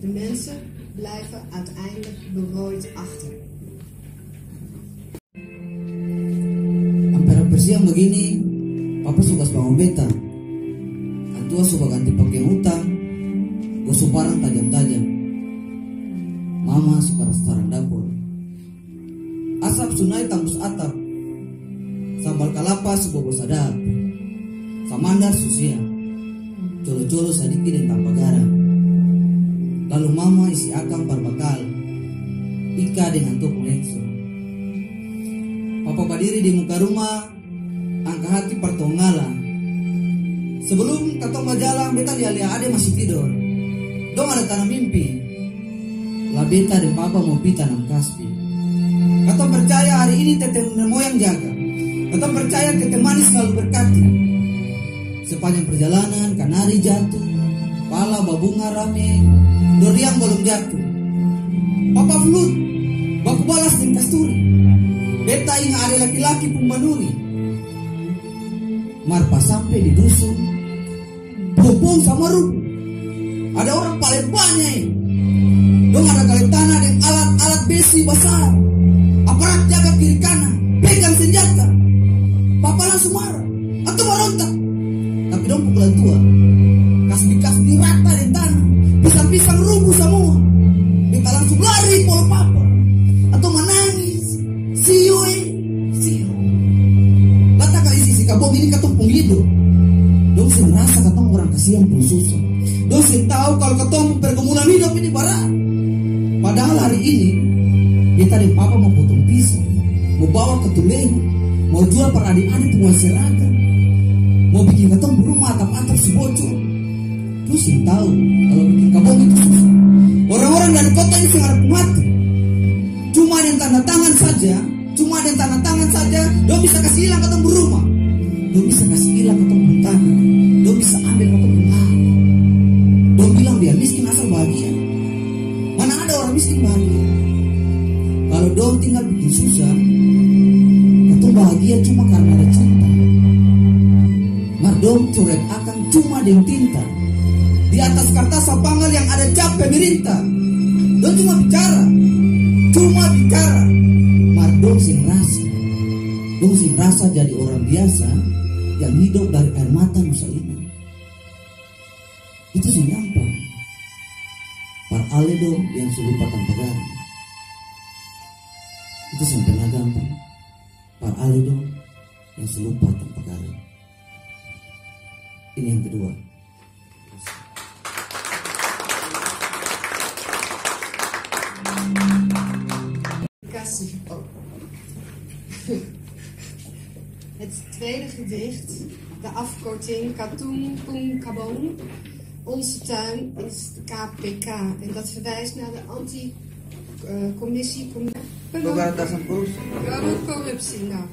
De mensen blijven uiteindelijk berooid achter. Hampir siang begini, papa suka bangun beta. Antua suka ganti pakaian hutang, gosok barang tajam-tajam. Mama suka restoran dapur. Asap sunai tembus atap. Sambal kalapa sebuah sadap. Samandar susia. Colo-colo sadiki dan tanpa garam. Lalu mama isi akang berbekal. Ika dengan topung lekso. Papa berdiri di muka rumah, angka hati pertonggalan. Sebelum katong berjalan, beta lihat ade masih tidur. Dong ada tanam mimpi. Lah beta dan papa mau pi tanam kaspi. Katong percaya hari ini tete moyang jaga. Katong percaya tete manis selalu berkati. Sepanjang perjalanan kanari jatuh, pala babunga rame, doriang belum jatuh. Papa flut, baku balas dengan kasturi. Beta ingat ada laki-laki pun manuri. Marpa sampai di dusun, bobong sama rubuh. Ada orang paling banyak. Dong ada kali tanah dan alat-alat besi besar. Aparat jaga kiri kanan, pegang senjata. Papa langsung marah, atau merontak. Tapi dong pukulan tua, kasbi-kasbi rata dan tanah, pisang-pisang rubuh semua. Beta langsung lari polo papa, atau menangis. Siu. Kata kali si kabong ini ketumpung hidup. Dong sih merasa ketemu orang kasihan pun susah. Dong sih tahu kalau ketemu pergumulan hidup ini berat. Padahal hari ini kita dan papa mau potong pisang, mau bawa ke Tulehu, mau jual per adik-adik penguas seragam, mau bikin ketemu rumah atap-atap si bocor. Terus sih tahu kalau bikin kabong itu susah. Orang-orang dari kota ini sangat mati. Cuma yang tanda tangan saja, dong bisa kasih hilang ketemu rumah, dong bisa kasih hilang ketemu tanah, dong bisa ambil ketemu rumah. Dong bilang biar miskin asal bahagia. Mana ada orang miskin bahagia? Kalau dong tinggal bikin susah, ketemu bahagia cuma karena ada cinta. Mar dong coret akan cuma dengan tinta. Di atas kertas sapangal yang ada cap pemerintah. Dong cuma bicara. Mar dong sing rasa jadi orang biasa yang hidup dari air mata nusa ini. Itu sing gampang. Par ale dong yang selupa tanpa garam. Itu sing pernah gampang. Par ale dong yang selupa tanpa garam. Ini yang kedua. Het tweede gedicht, de afkorting Katoen Poen Kabong. Onze tuin is de KPK en dat verwijst naar de anti-commissie. Corruptie. Nou.